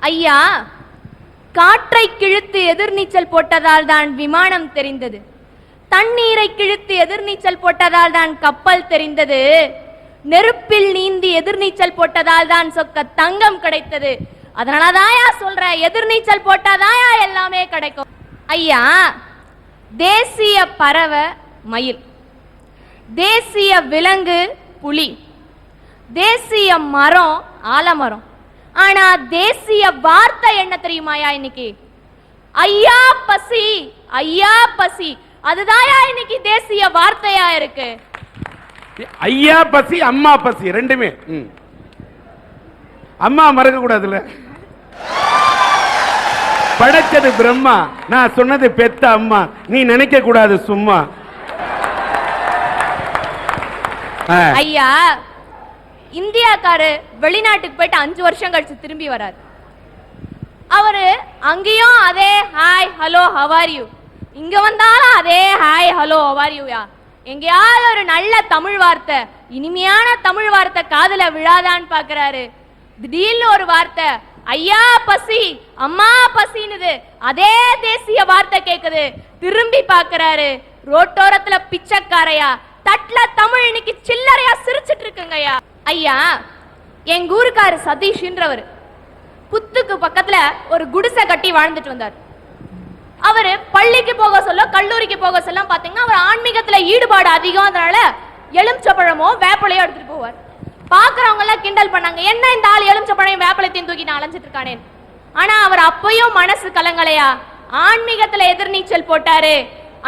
ஐயா, காற்றை கிழித்து எதிர்நீச்சல் போட்டதால் தான் விமானம் தெரிந்தது, தண்ணீரை கிழித்து எதிர்நீச்சல் போட்டதால் தான் கப்பல் தெரிந்தது, நெருப்பில் நீந்தி எதிர்நீச்சல் போட்டதால் தான் சொக்க தங்கம் கிடைத்தது. அதனாலதாயா சொல்ற, எதிர்நீச்சல் போட்டாதாயா எல்லாமே கிடைக்கும். ஐயா, தேசிய பறவை மயில், தேசிய விலங்கு புலி, தேசிய மரம் ஆலமரம். ஆனா தேசிய வார்த்தை என்ன தெரியுமாயா இன்னைக்கு? ஐயா பசி, ஐயா பசி. அதுதாயா இன்னைக்கு தேசிய வார்த்தையா இருக்கு. ஐயா பசி, அம்மா பசி ரெண்டுமே. அம்மா மறக்க கூடாதுல்ல. படைச்சது பிரம்மா, நான் சொன்னது பெத்த அம்மா, நீ நினைக்க கூடாது சும்மா. ஐயா, இந்தியாக்காரு வெளிநாட்டுக்கு போயிட்டு 5 வருஷம் கழிச்சு திரும்பி வராரு. அவரு அங்கேயும் அதே hi hello how are you, இங்க வந்தாலும் அதே ஹாய் ஹலோ ஹவ் ஆர் யூயா. எங்கேயாவது ஒரு நல்ல தமிழ் வார்த்தை, இனிமையான தமிழ் வார்த்தை காதுல விழாதான்னு பாக்குறாரு. திடீர்னு ஒரு வார்த்தை ஐயா பசி, அம்மா பசினுது, அதே தேசிய வார்த்தை கேக்குது. திரும்பி பாக்குறாரு, ரோட்டோரத்துல பிச்சைக்காரையா, தட்ல தமிழ் இன்னைக்கு சில்லறையா சிரிச்சிட்டு இருக்குங்கய்யா. ஐயா, எங்க ஊருக்காரு சதீஷ்ன்றவர் புத்துக்கு பக்கத்துல ஒரு குடிசை கட்டி வாழ்ந்துட்டு வந்தார். அவரு பள்ளிக்கு போக சொல்ல, கல்லூரிக்கு போக சொல்ல பாத்தீங்கன்னா அவர் ஆன்மீகத்துல ஈடுபாடு அதிகம். அதனால எலுமிச்சப்பழமோ வேப்பலையோ எடுத்துட்டு போவார். பாக்குறவங்க எல்லாம் கிண்டல் பண்ணாங்க, என்ன இந்த ஆள் எலுமிச்சப்பழையும் வேப்பலைத்தையும் தூக்கி நான் அலைஞ்சிட்டு இருக்கானே. ஆனா அவர் அப்பயும் மனசு கலங்கலையா, ஆன்மீகத்துல எதிர்நீச்சல் போட்டாரு.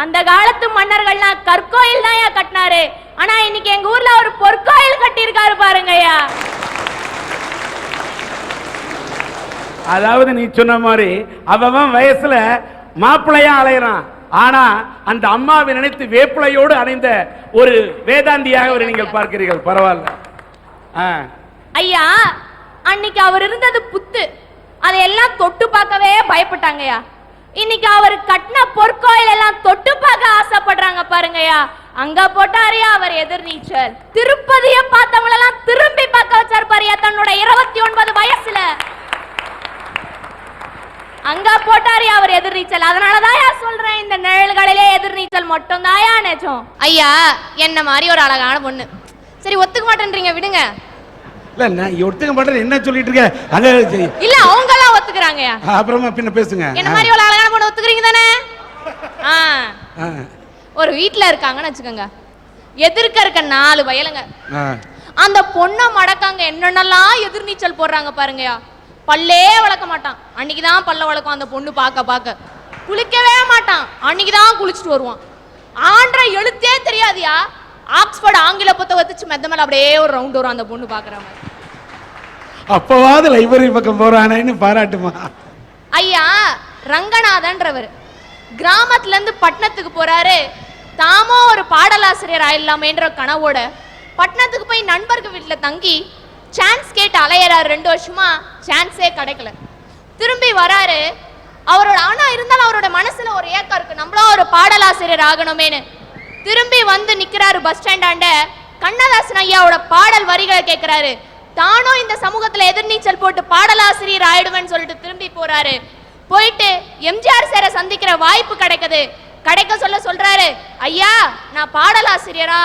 அந்த காலத்து மன்னர்கள்லாம் கற்கோயில் தான் கட்டினாரு. ஆனா இன்னைக்கு எங்க ஊர்ல ஒரு பொற்கோயில் கட்டி இருக்காரு பாருங்கய்யா. அதாவது நீ சொன்ன மாதிரி அவன் வயசுல மாப்பிள்ளையா அலையறான், ஆனா அந்த அம்மாவை நினைத்து வேப்பிலையோடு அணைந்த ஒரு வேதாந்தியாக அவரை நீங்கள் பார்க்கிறீர்கள். பரவாயில்ல ஐயா. அன்னைக்கு அவர் இருந்தது புத்து, அதையெல்லாம் தொட்டு பார்க்கவே பயப்பட்டாங்கய்யா. இன்னைக்கு அவர் கட்டின பொற்கோயில் எல்லாம் தொட்டு பார்க்க ஆசைப்படுறாங்க பாருங்கய்யா. அங்க போட்டாரியா அவர் எதிர்நீச்சல். திருப்பதிய பார்த்தவங்க எல்லாம் திரும்பி பார்க்க வச்சார் பாரியா தன்னோட 29 வயசுல. அங்க போட்டாரியா அவர் எதிர்நீச்சல். அதனாலதான் சொல்றேன், இந்த நிழல்களிலே எதிர்நீச்சல் மட்டும் தாயா நிஜம். ஐயா, என்ன மாதிரி ஒரு அழகான பொண்ணு, சரி ஒத்துக்க மாட்டேன்றீங்க, விடுங்க. ஒத்துக்க மாட்டேன் என்ன சொல்லிட்டு இருக்க? இல்ல அவங்க எல்லாம் ஒத்துக்கிறாங்க. அப்புறமா பின்ன பேசுங்க. என்ன மாதிரி ஒரு அழகான பொண்ணு ஒத்துக்கிறீங்க தானே? ஒரு வீட்டுல இருக்காங்கன்னு வச்சுக்கோங்க, எதிர்க்க இருக்க 4 வயலுங்க. அந்த பொண்ணை மடக்காங்க என்னென்னலாம் எதிர்நீச்சல் போடுறாங்க பாருங்கயா. பல்லே வளர்க்க மாட்டான், அன்னைக்குதான் பல்ல வளர்க்கும் அந்த பொண்ணு. பார்க்க குளிக்கவே மாட்டான், அன்னைக்குதான் குளிச்சுட்டு வருவான். ஆண்ட எழுத்தே தெரியாதியா, ஆக்ஸ்போர்ட் ஆங்கில புத்தகம் வச்சு மெத்த மேல அப்படியே ஒரு ரவுண்ட் வரும் அந்த பொண்ணு பாக்குற மாதிரி. அப்பவாது லைப்ரரி பக்கம் போறானேன்னு பாராட்டுமா. ஐயா, ரங்கநாதன்றவர் கிராமத்துல இருந்து பட்டணத்துக்கு போறாரு. தாமோ ஒரு பாடலாசிரியர் ஆயிடலாமேன்ற கனவோட பட்டணத்துக்கு போய் நண்பர்கள் வீட்டுல தங்கி சான்ஸ் கேட்டு அலையறாரு. 2 வருஷமா சான்ஸே கிடைக்கல. திரும்பி வராரு. அவரோட ஆனா இருந்தாலும் அவரோட மனசுல ஒரு ஏக்கம் இருக்கு, நம்மளும் ஒரு பாடலாசிரியர் ஆகணுமேனு. திரும்பி வந்து நிக்கிறாரு பஸ் ஸ்டாண்டாண்ட. கண்ணதாசன் ஐயாவோட பாடல் வரிகளை கேட்கிறாரு. தானும் இந்த சமூகத்துல எதிர்நீச்சல் போட்டு பாடலாசிரியர் ஆயிடுவேன்னு சொல்லிட்டு திரும்பி போறாரு. போயிட்டு எம்ஜிஆர் சாரை சந்திக்கிற வாய்ப்பு கிடைக்க சொல்றாரு, ஐயா நான் பாடலாசிரியரா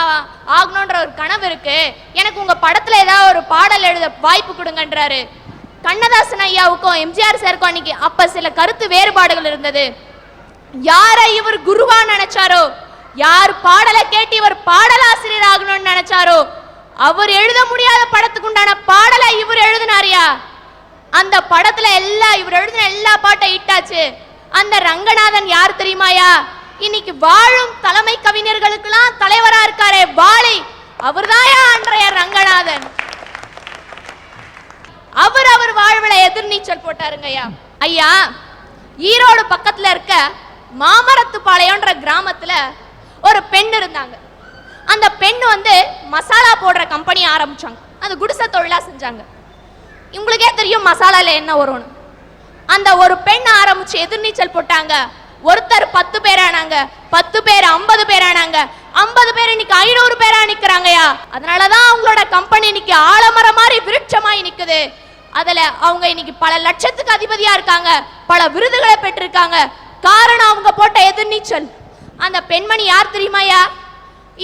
ஆகணும்ன்ற ஒரு கனவு இருக்கு, எனக்கு உங்க படத்துல ஏதாவது ஒரு பாடல் எழுத வாய்ப்பு கொடுங்கன்றாரு. கண்ணதாசன் ஐயாவுக்கும் எம்ஜிஆர் சாருக்கும் அன்னைக்கு அப்ப சில கருத்து வேறுபாடுகள் இருந்தது. யாரை இவர் குருவா நினைச்சாரோ, யார் பாடலை கேட்டு இவர் பாடலாசிரியர் ஆகணும்னு நினைச்சாரோ, அவர் எழுத முடியாத படத்துக்கு உண்டான பாடலை இவர் எழுதினாரியா. அந்த படத்துல இவர் எழுதின எல்லா பாட்டும் ஹிட்டாச்சு. அந்த ரங்கநாதன் யார் தெரியுமாயா? இன்னைக்கு வாழும் தலைமை கவிஞர்களுக்கெல்லாம் தலைவரா இருக்காரே வாலி, அவர்தாயா அன்றைய ரங்கநாதன். அவர் வாழ்வுல எதிர்நீச்சல் போட்டாருங்கய்யா. ஐயா, ஈரோடு பக்கத்துல இருக்க மாமரத்துப்பாளையம்ன்ற கிராமத்துல ஒரு பெண் இருந்தாங்க. அந்த பெண் மசாலா போடுற கம்பெனி ஆரம்பிச்சாங்க. அந்த குடிசை தொழிலா செஞ்சாங்க. உங்களுக்கே தெரியும் மசாலால என்ன வரும்னு. அந்த ஒரு பெண் ஆரம்பிச்சு எதிர்நீச்சல் போட்டாங்க. ஒருத்தர் 10 பேர் ஆனாங்க, 10 பேர் 50 பேர் ஆனாங்க, 50 பேர் இன்னைக்கு 500 பேரா நிக்கிறாங்கயா. அதனாலதான் அவங்களோட கம்பெனி இன்னைக்கு ஆலமரம் மாதிரி விருட்சமாய் நிக்குது. அதுல அவங்க இன்னைக்கு பல லட்சத்துக்கு அதிபதியா இருக்காங்க, பல விருதுகளை பெற்றிருக்காங்க. காரணம் அவங்க போட்ட எதிர்நீச்சல். அந்த பெண்மணி யார் தெரியுமாயா?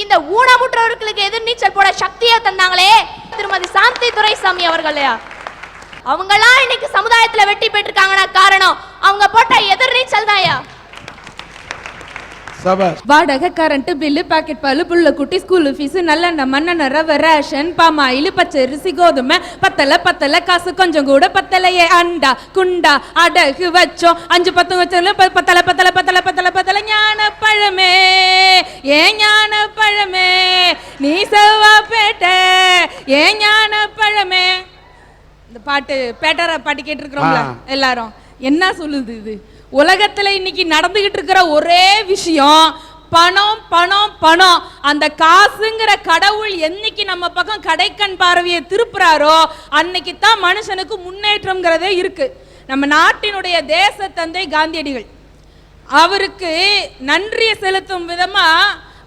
இந்த ஊனமுற்றவர்களுக்கு எதிர்நீச்சல் போட சக்தியை தந்தாங்களே திருமதி சாந்தி துரைசாமி அவர்களையா. அவங்களாம் இன்னைக்கு சமுதாயத்துல வெற்றி பெற்றிருக்காங்கன்னா காரணம் அவங்க போட்ட எதிர்நீச்சல் தான்யா. வாடகை, கரண்ட் பில்லு, பாக்கெட் பால், புள்ள குட்டி, ஸ்கூல் ஃபீஸ், நல்லெண்ணெய், மண்ணெண்ணெய், ரவை, ரேஷன், பாமாயில், பச்சரிசி, கோதுமை, பத்தல காசு கொஞ்சம் கூட பத்தலையே. அண்டா குண்டா அடகு வச்சோம், 5 10 வச்சாலும் பத்தல ஞான பழமே, ஏன் ஞான பழமே, நீ செவ்வாப்பேட்ட ஏன் ஞான பழமே. இந்த பாட்டு பேட்டரா பாட்டு கேட்டிருக்கிறோம்ல எல்லாரும். என்ன சொல்லுது இது? உலகத்துல இன்னைக்கு நடந்துகிட்டு இருக்கிற ஒரே விஷயம் பணம் பணம் பணம். அந்த காசுங்கிற கடவுள் என்னைக்கு நம்ம பக்கம் கடைக்கண் பார்வையை திருப்புறாரோ அன்னைக்கு தான் மனுஷனுக்கு முன்னேற்றம்ங்கிறதே இருக்கு. நம்ம நாட்டினுடைய தேச தந்தை காந்தியடிகள், அவருக்கு நன்றியை செலுத்தும் விதமா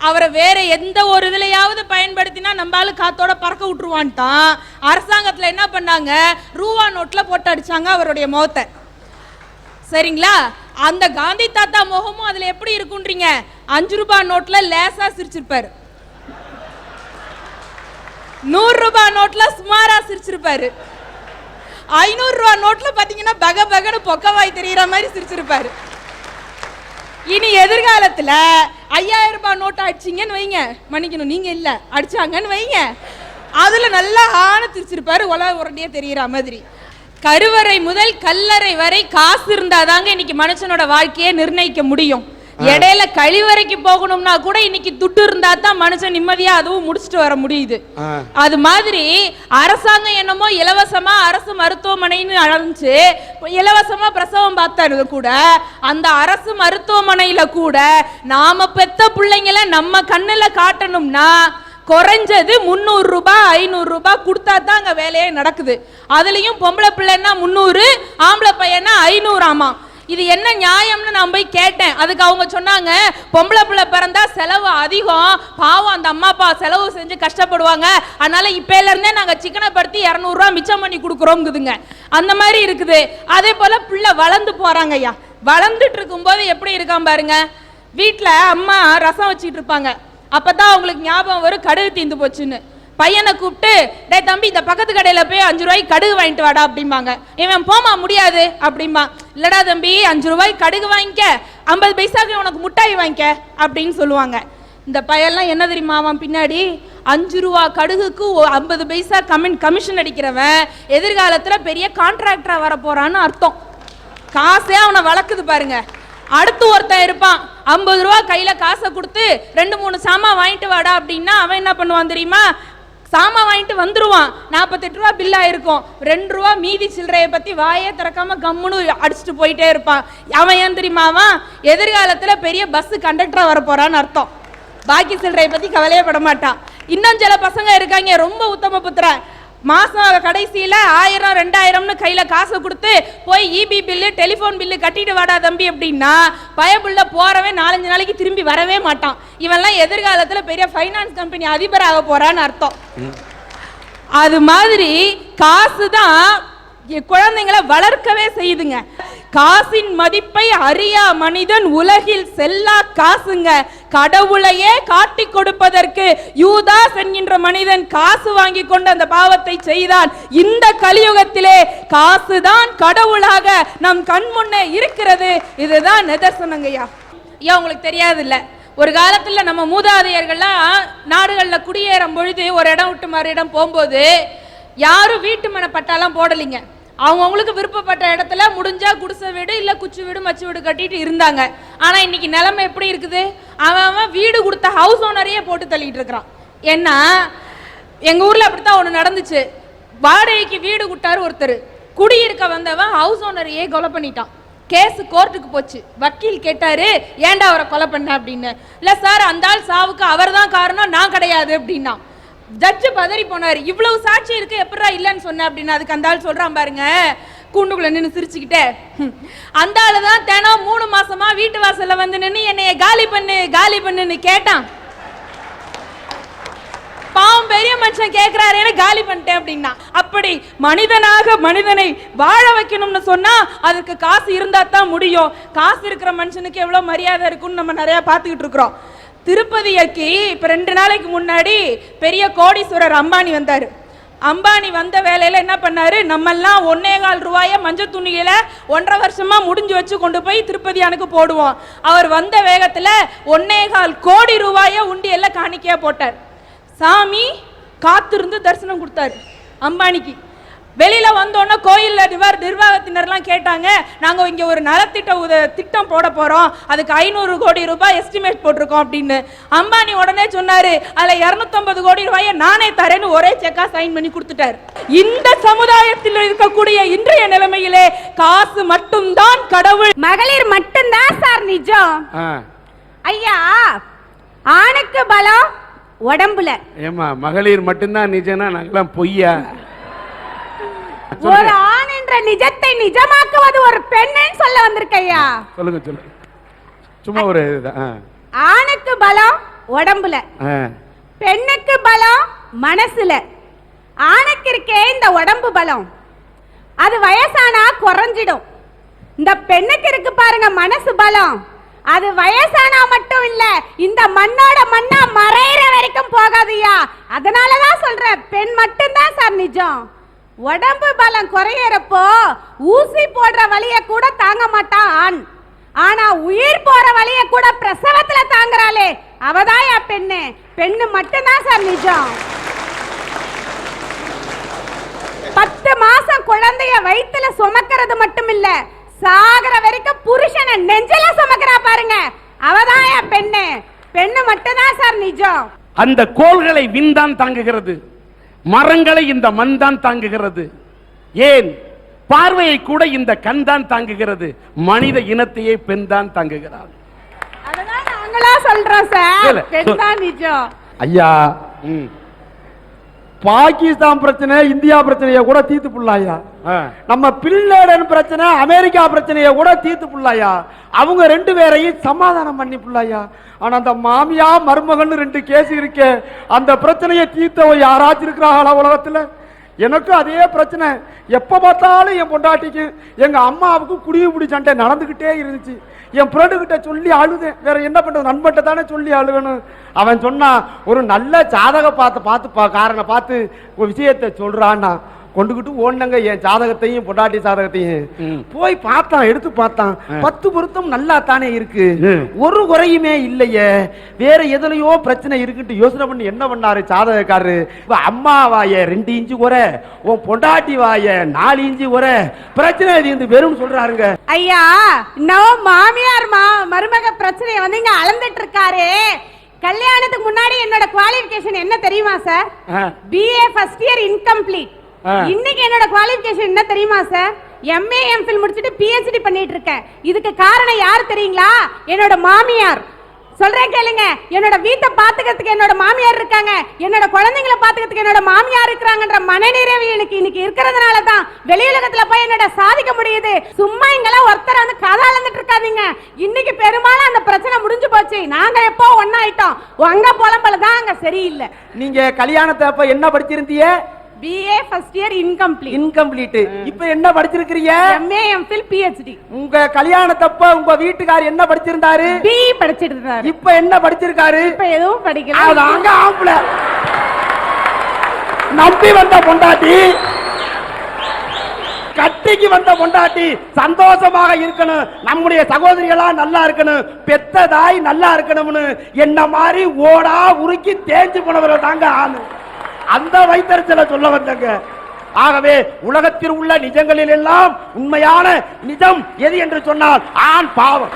அவரை வேற எந்த ஒரு இதுலையாவது பயன்படுத்தினா நம்மளால காத்தோட பறக்க விட்டுருவான்ட்டான். அரசாங்கத்துல என்ன பண்ணாங்க, ரூபா நோட்ல போட்டு அடிச்சாங்க அவருடைய முகத்தை. சரிங்களா? அந்த காந்தி தாத்தா முகமும் அதுல எப்படி இருக்குன்றீங்க? 5 ரூபாய் நோட்ல லேசா சிரிச்சிருப்பாரு, 100 ரூபாய் நோட்ல சுமாரா சிரிச்சிருப்பாரு, 500 ரூபாய் நோட்ல பாத்தீங்கன்னா பக பகன்னு பொக்கவாய் தெரியற மாதிரி சிரிச்சிருப்பாரு. இனி எதிர்காலத்துல 5000 ரூபாய் நோட்டை அடிச்சிங்கன்னு வைங்க, மன்னிக்கணும் நீங்க இல்ல அடிச்சாங்கன்னு வைங்க, அதுல நல்லா ஆன சிரிச்சிருப்பாரு, உலக உரண்டியே தெரியற மாதிரி. கருவறை முதல் கல்லறை வரை காசு இருந்தாதாங்க இன்னைக்கு மனுஷனோட வாழ்க்கையை நிர்ணயிக்க முடியும். இடையில கழிவறைக்கு போகணும்னா கூட இன்னைக்கு துட்டு இருந்தா தான் மனுஷன் நிம்மதியா அதுவும் முடிச்சுட்டு வர முடியுது. அது மாதிரி அரசாங்கம் என்னமோ இலவசமா அரசு மருத்துவமனைன்னு அழைச்சு இலவசமா பிரசவம் பார்த்தாரு கூட, அந்த அரசு மருத்துவமனையில கூட நாம பெத்த பிள்ளைங்களை நம்ம கண்ணுல காட்டணும்னா குறைஞ்சது 300 ரூபாய் 500 ரூபாய் கொடுத்தா தான் அங்க வேலையே நடக்குது. அதுலயும் பொம்பளை பிள்ளைன்னா 300, ஆம்பளை பையனா 500 ஆமா. இது என்ன நியாயம்னு நான் போய் கேட்டேன். அதுக்கு அவங்க சொன்னாங்க, பொம்பளை பிள்ளை பிறந்தா செலவு அதிகம், பாவம் அந்த அம்மா அப்பா செலவு செஞ்சு கஷ்டப்படுவாங்க, அதனால இப்பல இருந்தே நாங்க சிக்கனை படுத்தி 200 ரூபாய் மிச்சம் பண்ணி கொடுக்குறோங்குதுங்க. அந்த மாதிரி இருக்குது. அதே போல பிள்ளை வளர்ந்து போறாங்க ஐயா. வளர்ந்துட்டு இருக்கும் போது எப்படி இருக்கான் பாருங்க. வீட்டுல அம்மா ரசம் வச்சுட்டு இருப்பாங்க, அப்பதான் அவங்களுக்கு ஞாபகம் வரும் கடுகு தீந்து போச்சுன்னு. பையனை கூப்பிட்டு, டே தம்பி இந்த பக்கத்து கடையில போய் 5 ரூபாய்க்கு கடுகு வாங்கிட்டு வாடா அப்படிம்பாங்க. இவன் போமா முடியாது அப்படிம்பா. இல்லடா தம்பி 5 ரூபாய்க்கு கடுகு வாங்கிக்க, 50 பைசாக்கு உனக்கு முட்டாய் வாங்கிக்க அப்படின்னு சொல்லுவாங்க. இந்த பையெல்லாம் என்ன தெரியுமா, அவன் பின்னாடி 5 ரூபா கடுகுக்கு 50 பைசா கமிஷன் அடிக்கிறவன் எதிர்காலத்துல பெரிய கான்ட்ராக்டரா வர போறான்னு அர்த்தம். காசே அவனை வளர்க்குது பாருங்க. அடுத்து ஒருத்தன் இருப்பான், 50 ரூபா கையில காசை கொடுத்து 2-3 சாமான் வாங்கிட்டு வாடா அப்படின்னா அவன் என்ன பண்ணுவான் தெரியுமா, சாமான் வாங்கிட்டு வந்துருவான். 48 ரூபா பில்லா இருக்கும், 2 ரூபா மீதி சில்லறையை பத்தி வாயே திறக்காம கம்முன்னு அடிச்சுட்டு போயிட்டே இருப்பான். அவன் ஏன் தெரியுமா, அவன் எதிர்காலத்துல பெரிய பஸ் கண்டக்டரா வர போறான்னு அர்த்தம். பாக்கி சில்லறையை பத்தி கவலையே பட மாட்டான். இன்னும் சில பசங்க இருக்காங்க ரொம்ப உத்தம புத்திரன், மாசம் கடைசியில 1000 2000ன்னு கையில காசை கொடுத்து போய் இபி பில்லு டெலிபோன் பில்லு கட்டிட்டு வாடா தம்பி அப்படின்னா பயபுள்ள போறவே 4-5 நாளைக்கு திரும்பி வரவே மாட்டான். இவெல்லாம் எதிர்காலத்துல பெரிய ஃபைனான்ஸ் கம்பெனி அதிபராக போறான்னு அர்த்தம். அது மாதிரி காசு தான் குழந்தைங்களை வளர்க்கவே செய்யுதுங்க. காசின் மதிப்பை அறியா மனிதன் உலகில் செல்லா காசுங்க. கடவுளையே காட்டி கொடுப்பதற்கு யூதாஸ் என்கின்ற மனிதன் காசு வாங்கி கொண்டு அந்த பாவத்தை செய்தான். இந்த கலியுகத்திலே காசுதான் கடவுளாக நம் கண் முன்னே இருக்கிறது. இதுதான் நிதர்சனங்கய்யா. ஐயா உங்களுக்கு தெரியாது இல்ல, ஒரு காலத்துல நம்ம மூதாதையர்கள்லாம் நாடுகள்ல குடியேறும் பொழுது ஒரு இடம் விட்டு மறு இடம் போகும்போது யாரும் வீட்டு மன பட்டாலாம் போடலிங்க. அவங்கவுங்களுக்கு விருப்பப்பட்ட இடத்துல முடிஞ்சா குடிசை வீடு இல்ல குச்சி வீடு மச்சு வீடு கட்டிட்டு இருந்தாங்க. ஆனா இன்னைக்கு நிலைமை எப்படி இருக்குது, அவன் வீடு கொடுத்த ஹவுஸ் ஓனரையே போட்டு தள்ளிட்டு இருக்கிறான். ஏன்னா எங்க ஊர்ல அப்படித்தான் ஒண்ணு நடந்துச்சு. வாடகைக்கு வீடு கொடுத்தாரு ஒருத்தர், குடியிருக்க வந்தவன் ஹவுஸ் ஓனரையே கொலை பண்ணிட்டான். கேஸ் கோர்ட்டுக்கு போச்சு. வக்கீல் கேட்டாரு, ஏன்டா அவரை கொலை பண்ண அப்படின்னு. இல்ல சார் அந்த ஆள் சாவுக்கு அவர் தான் காரணம், நான் கிடையாது அப்படின்னா. ஜட்ஜு பதறி போனாரு, இவ்வளவு சாட்சி இருக்கு எப்படா இல்லன்னு சொன்ன அப்படின்னு. அதுக்கு அந்த ஆள் சொல்றான் பாருங்க, கூண்டுக்குள்ள நின்று சிரிச்சுக்கிட்டே, அந்த ஆளு தான் தினம் 3 மாசமா வீட்டு வாசல்ல வந்து நின்று என்னைய காலி பண்ணு காலி பண்ணுன்னு கேட்டான். பாவம் பாவம் பெரிய மனுஷன் கேட்கிறாரேன்னு காலி பண்ணிட்டேன் அப்படின்னா. அப்படி மனிதனாக மனிதனை வாழ வைக்கணும்னு சொன்னா அதுக்கு காசு இருந்தா தான் முடியும். காசு இருக்கிற மனுஷனுக்கு எவ்வளவு மரியாதை இருக்குன்னு நம்ம நிறைய பார்த்துக்கிட்டு இருக்கிறோம். திருப்பதிக்கு இப்ப 2 நாளைக்கு முன்னாடி பெரிய கோடீஸ்வரர் அம்பானி வந்தாரு. அம்பானி வந்த வேலையில என்ன பண்ணாரு, நம்மெல்லாம் 1.25 ரூபாய மஞ்சள் துணியில 1.5 வருஷமா முடிஞ்சு வச்சு கொண்டு போய் திருப்பதியானுக்கு போடுவோம். அவர் வந்த வேகத்துல 1.25 கோடி ரூபாய உண்டியல்ல காணிக்கையா போட்டார். சாமி காத்திருந்து தரிசனம் கொடுத்தாரு அம்பானிக்கு. வெளியில வந்தோன்னா கோயில்ல நிர்வாகத்தினர்லாம் கேட்டாங்க, நாங்க இங்க ஒரு திட்டம் போட போறோம், அதுக்கு 500 கோடி ரூபாய் எஸ்டிமேட் போட்டிருக்கோம் அப்படின்னு. அம்பானி உடனே சொன்னாரு, அதுல 250 கோடி ரூபாயை நானே தரேன்னு ஒரே செக்கா சைன் பண்ணி கொடுத்துட்டாரு. இந்த சமுதாயத்தில் இருக்கக்கூடிய இன்றைய நிலைமையிலே காசு மட்டும்தான் கடவுள், மகளிர் மட்டும்தான் சார் நிஜம். ஐயா, ஆணுக்கு பலம் உடம்புல. ஏமா மகளிர் மட்டும்தான் நிஜம்னா நாங்கெல்லாம் பொய்யா? ஒரு ஆண் என்ற நிஜத்தை நிஜமாக்குவது ஒரு பெண்ணு சொல்ல வந்திருக்கையா. சொல்லுங்க சொல்லுங்க. சும்மா ஒரு ஆணுக்கு பலம் உடம்புல, பெண்ணுக்கு பலம் மனசுல. ஆணுக்கு இருக்கே இந்த உடம்பு பலம், அது வயசானா குறைஞ்சிடும். இந்த பெண்ணுக்கு இருக்கு பாருங்க மனசு பலம், அது வயசானா மட்டும் இல்ல, இந்த மண்ணோட மண்ணா மறையிற வரைக்கும் போகாதுயா. அதனாலதான் சொல்றேன், பெண் மட்டும்தான் சார் நிஜம். உடம்பு பலம் குறையறப்போ ஊசி போடுற வலிய கூட தாங்க மாட்டான் ஆண். ஆனா உயிர் போற வலிய கூட பிரசவத்துல தாங்குறாளே அவதாயா பெண்ணு. பெண்ணு மட்டும்தான் சார் நிஜம். 10 மாசம் குழந்தைய வயித்துல சுமக்கிறது மட்டும் இல்ல, சாகர வரைக்கும் புருஷனை நெஞ்சில சுமக்கிறா பாருங்க, அவதாயா பெண்ணு. பெண்ணு மட்டும்தான் சார் நிஜம். அந்த கோள்களை விண்தான் தாங்குகிறது, மரங்களை இந்த மண் தான் தாங்குகிறது, ஏன் பார்வையை கூட இந்த கண் தான் தாங்குகிறது, மனித இனத்தையே பெண் தான் தாங்குகிறார். அதனால நாங்களா சொல்றோம் சார், பெண் தான் நிஜம். ஐயா, பாகிஸ்தான் பிரச்சனை இந்தியா பிரச்சனைய கூட தீர்த்து புள்ளாயா, நம்ம பின்லேடன் பிரச்சனை அமெரிக்கா பிரச்சனைய கூட தீர்த்து புள்ளாயா, அவங்க 2 பேரையும் சமாதானம் பண்ணி புள்ளாயா. ஆனா அந்த மாமியா மருமகன் 2 கேஸ் இருக்கே, அந்த பிரச்சனையை தீர்த்தவ யாராச்சும் இருக்கிறாங்களா உலகத்துல? எனக்கு அதே பிரச்சனை. எப்ப பார்த்தாலும் என் பொண்டாட்டிக்கு எங்க அம்மாவுக்கு குடியுபிடி சண்டை நடந்துகிட்டே இருந்துச்சு. என் ஃப்ரெண்டு கிட்ட சொல்லி அழுதேன், வேற என்ன பண்றது, நண்பன்ட்ட தானே சொல்லி அழுகணும். அவன் சொன்னா, ஒரு நல்ல ஜாதக பார்த்து காரனை பார்த்து ஒரு விஷயத்தை சொல்றான்னா கொண்டுகிட்டு ஓடுங்க. என் ஜாதகத்தையும் பொண்டாட்டி ஜாதகத்தையும் போய் பார்த்தான், எடுத்து பார்த்தான். 10 பொருத்தம் நல்லா தானே இருக்கு, ஒரு குறையுமே இல்லையே, வேற எதுலயோ பிரச்சனை இருக்குன்னு யோசனை பண்ணி என்ன பண்ணாரு ஜாதகக்காரரு, அம்மா வாய 2 இன்ச்சு குறை, உன் பொண்டாட்டி வாய 4 இன்ச்சு குறை, பிரச்சனை இது வெறும் சொல்றாருங்க. ஐயா, இன்னும் மாமியார் மருமக பிரச்சனையை வந்து இங்க அளந்துட்டு இருக்காரு. கல்யாணத்துக்கு முன்னாடி என்னோட குவாலிஃபிகேஷன் என்ன தெரியுமா sir? BA first year incomplete. இன்னைக்கு என்னோட குவாலிஃபிகேஷன் என்ன தெரியுமா சார்? MA MPhil முடிச்சிட்டு PhD பண்ணிட்டு இருக்கேன். இதுக்கு காரணம் யார் தெரியுங்களா? என்னோட மாமியார். சொல்றேன் கேளுங்க, என்னோட வீட்டை பாத்துக்கிறதுக்கு என்னோட மாமியார் இருக்காங்க, என்னோட குழந்தைங்களை பாத்துக்கிறதுக்கு என்னோட மாமியார் இருக்கிறாங்கன்ற மனநிறைவு எனக்கு இன்னைக்கு இருக்கிறதுனால தான் வெளியுலகத்துல போய் என்னோட சாதிக்க முடியுது. சும்மா இங்கெல்லாம் ஒருத்தர் வந்து கதை அளந்துட்டு இருக்காதீங்க. இன்னைக்கு பெரும்பாலும் அந்த பிரச்சனை முடிஞ்சு போச்சு. நாங்க எப்போ ஒன்னாயிட்டோம், உங்க புலம்பல தான் அங்க சரியில்லை. நீங்க கல்யாணத்தை அப்ப என்ன படிச்சிருந்தீங்க? BA first year incomplete. இப்ப என்ன படிச்சிருக்கீங்க? MA MPhil PhD. உங்க கல்யாணத்தப்ப உங்க வீட்டுக்காரர் என்ன படிச்சிருந்தாரு? BE படிச்சிட்டு இருந்தாரு. இப்ப என்ன படிச்சிருக்காரு? இப்ப எதுவும் படிக்கல. அதாங்க ஆம்பள. நம்பி வந்த பொண்டாட்டி, கட்டிக்கு வந்த பொண்டாட்டி சந்தோஷமாக இருக்கணும், நம்முடைய சகோதரிகளா நல்லா இருக்கணும், பெத்த தாய் நல்லா இருக்கணும்னு என்ன மாதிரி ஓடா உருக்கி தேஞ்சு போனவரை தாங்க ஆணு. அந்த வைத்தறிச்சலை சொல்ல வந்தங்க. ஆகவே உலகத்தில் உள்ள நிஜங்களில் எல்லாம் உண்மையான நிஜம் எது என்று சொன்னால் ஆண் பாவம்.